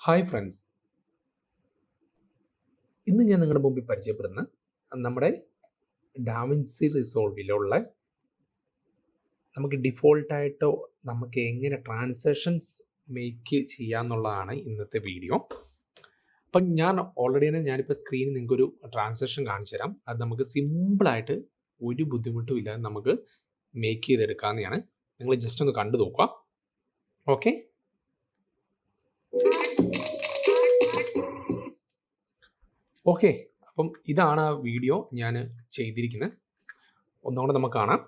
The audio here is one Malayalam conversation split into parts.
ഹായ് ഫ്രണ്ട്സ്, ഇന്ന് ഞാൻ നിങ്ങളുടെ മുമ്പിൽ പരിചയപ്പെടുന്ന നമ്മുടെ ഡാവിൻസി റിസോൾവിലുള്ള നമുക്ക് ഡിഫോൾട്ടായിട്ടോ നമുക്ക് എങ്ങനെ ട്രാൻസാക്ഷൻസ് മേക്ക് ചെയ്യാമെന്നുള്ളതാണ് ഇന്നത്തെ വീഡിയോ. അപ്പം ഞാൻ ഓൾറെഡി തന്നെ ഞാനിപ്പോൾ സ്ക്രീനിൽ നിങ്ങൾക്കൊരു ട്രാൻസാക്ഷൻ കാണിച്ചു തരാം. അത് നമുക്ക് സിമ്പിളായിട്ട് ഒരു ബുദ്ധിമുട്ടും ഇല്ലാതെ നമുക്ക് മേക്ക് ചെയ്തെടുക്കാവുന്നതാണ്. നിങ്ങൾ ജസ്റ്റ് ഒന്ന് കണ്ടു നോക്കുക. ഓക്കെ, ഓക്കെ അപ്പം ഇതാണ് ആ വീഡിയോ ഞാൻ ചെയ്തിരിക്കുന്നത്. ഒന്നുകൂടെ നമുക്ക് കാണാം.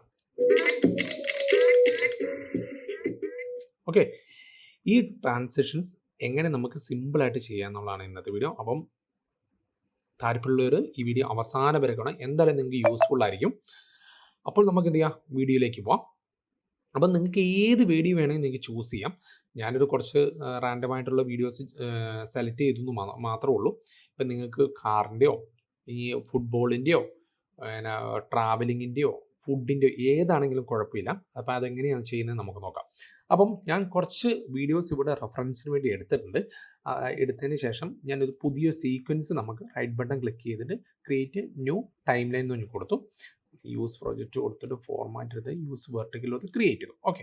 ഓക്കെ, ഈ ട്രാൻസാക്ഷൻസ് എങ്ങനെ നമുക്ക് സിമ്പിളായിട്ട് ചെയ്യാമെന്നുള്ളതാണ് ഇന്നത്തെ വീഡിയോ. അപ്പം താല്പര്യമുള്ളവർ ഈ വീഡിയോ അവസാനം വരെ കാണാം, എന്തായാലും നിങ്ങൾക്ക് യൂസ്ഫുൾ ആയിരിക്കും. അപ്പോൾ നമുക്ക് എന്ത് ചെയ്യാം, വീഡിയോയിലേക്ക് പോവാം. അപ്പം നിങ്ങൾക്ക് ഏത് വീഡിയോ വേണമെങ്കിൽ നിങ്ങൾക്ക് ചൂസ് ചെയ്യാം. ഞാനൊരു കുറച്ച് റാൻഡമായിട്ടുള്ള വീഡിയോസ് സെലക്ട് ചെയ്തെന്ന് മാത്രമേ ഉള്ളൂ. ഇപ്പം നിങ്ങൾക്ക് കാറിൻ്റെയോ ഈ ഫുട്ബോളിൻ്റെയോ പിന്നെ ട്രാവലിങ്ങിൻ്റെയോ ഫുഡിൻ്റെയോ ഏതാണെങ്കിലും കുഴപ്പമില്ല. അപ്പോൾ അതെങ്ങനെയാണ് ചെയ്യുന്നത് നമുക്ക് നോക്കാം. അപ്പം ഞാൻ കുറച്ച് വീഡിയോസ് ഇവിടെ റെഫറൻസിന് വേണ്ടി എടുത്തിട്ടുണ്ട്. എടുത്തതിന് ശേഷം ഞാനൊരു പുതിയ സീക്വൻസ് നമുക്ക് റൈറ്റ് ബട്ടൺ ക്ലിക്ക് ചെയ്തിട്ട് ക്രിയേറ്റ് ന്യൂ ടൈം ലൈൻ എന്ന് പറഞ്ഞ് കൊടുത്തു. യൂസ് പ്രോജക്റ്റ് കൊടുത്തിട്ട് ഫോർമാറ്റ് എടുത്ത് യൂസ് വെർട്ടിക്കൽ കൊടുത്ത് ക്രിയേറ്റ് ചെയ്തു. ഓക്കെ,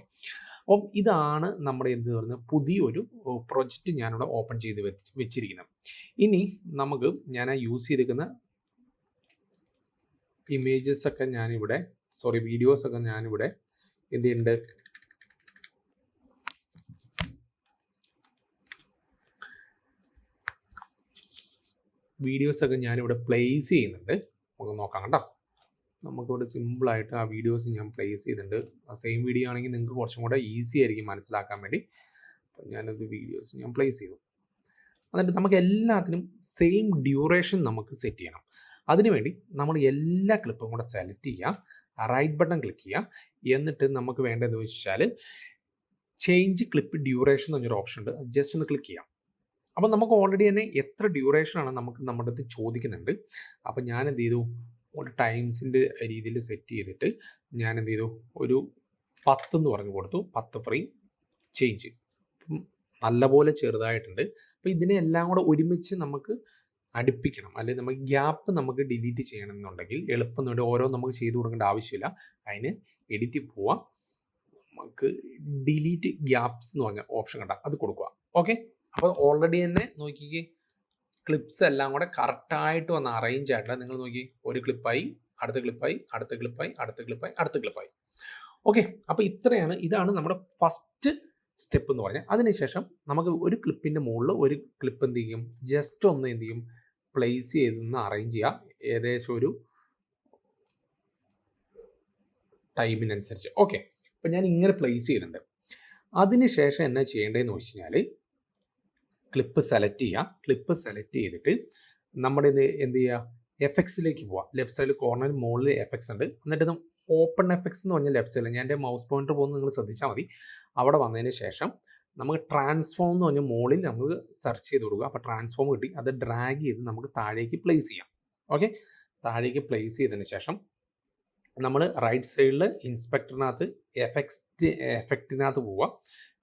അപ്പം ഇതാണ് നമ്മുടെ എന്ത് പറയുന്നത് പുതിയൊരു പ്രൊജക്റ്റ് ഞാനിവിടെ ഓപ്പൺ ചെയ്ത് വെച്ചിരിക്കുന്നത്. ഇനി നമുക്ക് ഞാൻ യൂസ് ചെയ്തിരിക്കുന്ന ഇമേജസൊക്കെ ഞാനിവിടെ വീഡിയോസൊക്കെ ഞാനിവിടെ എന്ത് ചെയ്യുന്നുണ്ട്, വീഡിയോസൊക്കെ ഞാനിവിടെ പ്ലേസ് ചെയ്യുന്നുണ്ട്. നമുക്ക് നോക്കാം കേട്ടോ. നമുക്കിവിടെ സിമ്പിളായിട്ട് ആ വീഡിയോസ് ഞാൻ പ്ലേസ് ചെയ്തിട്ടുണ്ട്. ആ സെയിം വീഡിയോ ആണെങ്കിൽ നിങ്ങൾക്ക് കുറച്ചും കൂടെ ഈസി ആയിരിക്കും മനസ്സിലാക്കാൻ വേണ്ടി. അപ്പം ഞാനത് വീഡിയോസ് ഞാൻ പ്ലേസ് ചെയ്തു. എന്നിട്ട് നമുക്ക് എല്ലാത്തിനും സെയിം ഡ്യൂറേഷൻ നമുക്ക് സെറ്റ് ചെയ്യണം. അതിനുവേണ്ടി നമ്മൾ എല്ലാ ക്ലിപ്പും കൂടെ സെലക്ട് ചെയ്യുക, റൈറ്റ് ബട്ടൺ ക്ലിക്ക് ചെയ്യുക. എന്നിട്ട് നമുക്ക് വേണ്ടതെന്ന് വെച്ചാൽ ചേഞ്ച് ക്ലിപ്പ് ഡ്യൂറേഷൻ എന്ന് പറഞ്ഞൊരു ഓപ്ഷൻ ഉണ്ട്. ജസ്റ്റ് ഒന്ന് ക്ലിക്ക് ചെയ്യാം. അപ്പം നമുക്ക് ഓൾറെഡി തന്നെ എത്ര ഡ്യൂറേഷനാണ് നമുക്ക് നമ്മുടെ അടുത്ത് ചോദിക്കുന്നുണ്ട്. അപ്പം ഞാൻ എന്ത് ചെയ്തു, ഒരു ടൈംസിൻ്റെ രീതിയിൽ സെറ്റ് ചെയ്തിട്ട് ഞാൻ എന്ത് ചെയ്തു, ഒരു 10 എന്ന് പറഞ്ഞു കൊടുത്തു. 10 ഫ്രെയിം ചേഞ്ച്. നല്ലപോലെ ചെറുതായിട്ടുണ്ട്. അപ്പോൾ ഇതിനെ എല്ലാം കൂടെ ഒരുമിച്ച് നമുക്ക് അടുപ്പിക്കണം, അല്ലെങ്കിൽ നമുക്ക് ഗ്യാപ്പ് നമുക്ക് ഡിലീറ്റ് ചെയ്യണമെന്നുണ്ടെങ്കിൽ എളുപ്പം ഓരോ നമുക്ക് ചെയ്തു കൊടുക്കേണ്ട ആവശ്യമില്ല. അതിന് എഡിറ്റ് പോവാം, നമുക്ക് ഡിലീറ്റ് ഗ്യാപ്സ് എന്ന് പറഞ്ഞ ഓപ്ഷൻ കണ്ട അത് കൊടുക്കുക. ഓക്കെ, അപ്പോൾ ഓൾറെഡി തന്നെ നോക്കിക്കേ, ക്ലിപ്സ് എല്ലാം കൂടെ കറക്റ്റായിട്ട് വന്ന് അറേഞ്ച് ആയിട്ടില്ല. നിങ്ങൾ നോക്കി, ഒരു ക്ലിപ്പായി, അടുത്ത ക്ലിപ്പായി, അടുത്ത ക്ലിപ്പായി, അടുത്ത ക്ലിപ്പായി, അടുത്ത ക്ലിപ്പായി. ഓക്കെ, അപ്പോൾ ഇതാണ് നമ്മുടെ ഫസ്റ്റ് സ്റ്റെപ്പ് എന്ന് പറഞ്ഞാൽ. അതിനുശേഷം നമുക്ക് ഒരു ക്ലിപ്പിൻ്റെ മുകളിൽ ഒരു ക്ലിപ്പ് എന്ത് ചെയ്യും, ജസ്റ്റ് ഒന്ന് എന്ത് ചെയ്യും, പ്ലേസ് ചെയ്തൊന്ന് അറേഞ്ച് ചെയ്യാം ഏകദേശം ഒരു ടൈമിനനുസരിച്ച്. ഓക്കെ, അപ്പം ഞാൻ ഇങ്ങനെ പ്ലേസ് ചെയ്തിട്ടുണ്ട്. അതിനുശേഷം എന്നാ ചെയ്യേണ്ടതെന്ന് വെച്ച് കഴിഞ്ഞാൽ ക്ലിപ്പ് സെലക്ട് ചെയ്യുക. ക്ലിപ്പ് സെലക്ട് ചെയ്തിട്ട് നമ്മുടെ എന്ത് ചെയ്യുക, എഫക്ട്സിലേക്ക് പോവാം. ലെഫ്റ്റ് സൈഡിൽ കോർണറിൽ മുകളിൽ എഫക്ട്സ് ഉണ്ട്. എന്നിട്ട് ഓപ്പൺ എഫക്ട്സ് എന്ന് പറഞ്ഞാൽ ലെഫ്റ്റ് സൈഡിൽ, ഞാൻ എൻ്റെ മൗസ് പോയിന്റർ പോകുന്നത് നിങ്ങൾ ശ്രദ്ധിച്ചാൽ മതി. അവിടെ വന്നതിന് ശേഷം നമുക്ക് ട്രാൻസ്ഫോം എന്ന് പറഞ്ഞാൽ മുകളിൽ നമുക്ക് സെർച്ച് ചെയ്ത് കൊടുക്കുക. അപ്പോൾ ട്രാൻസ്ഫോം കിട്ടി. അത് ഡ്രാഗ് ചെയ്ത് നമുക്ക് താഴേക്ക് പ്ലേസ് ചെയ്യാം. ഓക്കെ, താഴേക്ക് പ്ലേസ് ചെയ്തതിന് ശേഷം നമ്മൾ റൈറ്റ് സൈഡിൽ ഇൻസ്പെക്ടറിനകത്ത് എഫക്റ്റിനകത്ത് പോവുക.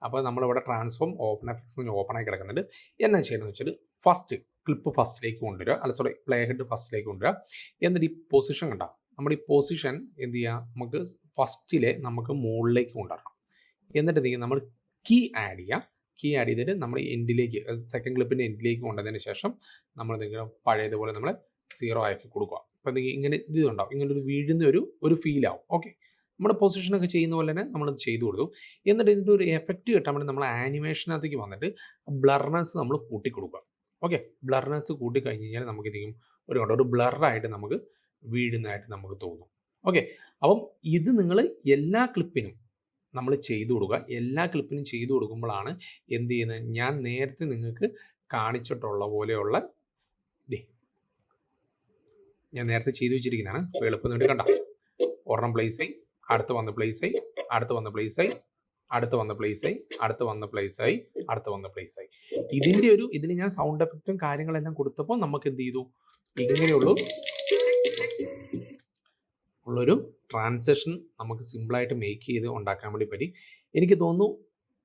അപ്പോൾ നമ്മളിവിടെ ട്രാൻസ്ഫോം ഓപ്പൺ എഫക്ട്സ് ഓപ്പണായി കിടക്കുന്നുണ്ട്. എന്നാ ചെയ്യുന്നത് വെച്ചാൽ ഫസ്റ്റ് ക്ലിപ്പ് ഫസ്റ്റിലേക്ക് കൊണ്ടുവരിക, പ്ലേ ഹെഡ് ഫസ്റ്റിലേക്ക് കൊണ്ടുവരിക. എന്നിട്ട് ഈ പൊസിഷൻ കണ്ട, നമ്മുടെ ഈ പൊസിഷൻ എന്ത് ചെയ്യുക, നമുക്ക് ഫസ്റ്റിലെ നമുക്ക് മുകളിലേക്ക് കൊണ്ടുവരണം. എന്നിട്ട് എന്ത് ചെയ്യുക, നമ്മൾ കീ ആഡ് ചെയ്യുക. കീ ആഡ് ചെയ്തിട്ട് നമ്മൾ എൻഡിലേക്ക്, സെക്കൻഡ് ക്ലിപ്പിൻ്റെ എൻഡിലേക്ക് കൊണ്ടതിന് ശേഷം നമ്മൾ എന്തെങ്കിലും പഴയതുപോലെ നമ്മൾ 0 ആക്കി കൊടുക്കുക. അപ്പോൾ എന്തെങ്കിലും ഇങ്ങനെ ഇതുണ്ടാവും, ഇങ്ങനെ ഒരു വീഴുന്ന ഒരു ഫീലാവും. ഓക്കെ, നമ്മുടെ പൊസിഷനൊക്കെ ചെയ്യുന്ന പോലെ തന്നെ നമ്മളത് ചെയ്തു കൊടുത്തു. എന്നിട്ട് ഇതിൻ്റെ ഒരു എഫക്റ്റ് കിട്ടാൻ വേണ്ടി നമ്മൾ ആനിമേഷനകത്തേക്ക് വന്നിട്ട് ബ്ലർനെസ് നമ്മൾ കൂട്ടിക്കൊടുക്കുക. ഓക്കെ, ബ്ലർനെസ് കൂട്ടിക്കഴിഞ്ഞ് കഴിഞ്ഞാൽ നമുക്ക് എന്തെങ്കിലും ഒരു ബ്ലറായിട്ട് നമുക്ക് വീഴുന്നതായിട്ട് നമുക്ക് തോന്നും. ഓക്കെ, അപ്പം ഇത് നിങ്ങൾ എല്ലാ ക്ലിപ്പിനും നമ്മൾ ചെയ്തു കൊടുക്കുക. എല്ലാ ക്ലിപ്പിനും ചെയ്തു കൊടുക്കുമ്പോഴാണ് എന്ത് ചെയ്യുന്നത്, ഞാൻ നേരത്തെ നിങ്ങൾക്ക് കാണിച്ചിട്ടുള്ള പോലെയുള്ള ഞാൻ നേരത്തെ ചെയ്തു വെച്ചിരിക്കുന്നതാണ്. അപ്പോൾ എളുപ്പം വേണ്ടി കണ്ട, ഒരെണ്ണം പ്ലേസ് ആയി, അടുത്ത് വന്ന് പ്ലേസ് ആയി, അടുത്ത് വന്ന് പ്ലേസ് ആയി, അടുത്ത് വന്ന് പ്ലേസ് ആയി, അടുത്ത് വന്ന് പ്ലേസ് ആയി, അടുത്ത് വന്ന് പ്ലേസ് ആയി. ഇതിന് ഞാൻ സൗണ്ട് എഫക്റ്റും കാര്യങ്ങളെല്ലാം കൊടുത്തപ്പോൾ നമുക്ക് എന്ത് ചെയ്തു, ഉള്ളൊരു ട്രാൻസാക്ഷൻ നമുക്ക് സിമ്പിളായിട്ട് മേക്ക് ചെയ്ത് ഉണ്ടാക്കാൻ വേണ്ടി പറ്റി. എനിക്ക് തോന്നുന്നു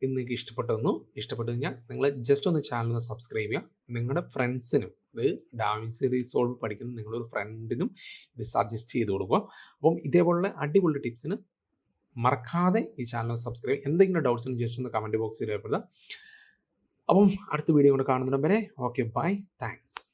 ഇത് നിങ്ങൾക്ക് ഇഷ്ടപ്പെട്ടു കഴിഞ്ഞാൽ നിങ്ങൾ ജസ്റ്റ് ഒന്ന് ചാനൽ ഒന്ന് സബ്സ്ക്രൈബ് ചെയ്യുക. നിങ്ങളുടെ ഫ്രണ്ട്സിനും ഇത് ഡാവിൻസി റീസോൾവ് പഠിക്കുന്ന നിങ്ങളൊരു ഫ്രണ്ടിനും ഇത് സജസ്റ്റ് ചെയ്ത് കൊടുക്കുക. അപ്പം ഇതേപോലുള്ള അടിപൊളി ടിപ്സിന് മറക്കാതെ ഈ ചാനൽ സബ്സ്ക്രൈബ്. എന്തെങ്കിലും ഡൗട്ട്സ് ഉണ്ടെങ്കിൽ ജസ്റ്റ് ഒന്ന് കമൻറ്റ് ബോക്സിൽ രേഖപ്പെടുത്തുക. അപ്പം അടുത്ത വീഡിയോ കൊണ്ട് കാണുന്നതിന് വരെ ഓക്കെ, ബൈ, താങ്ക്സ്.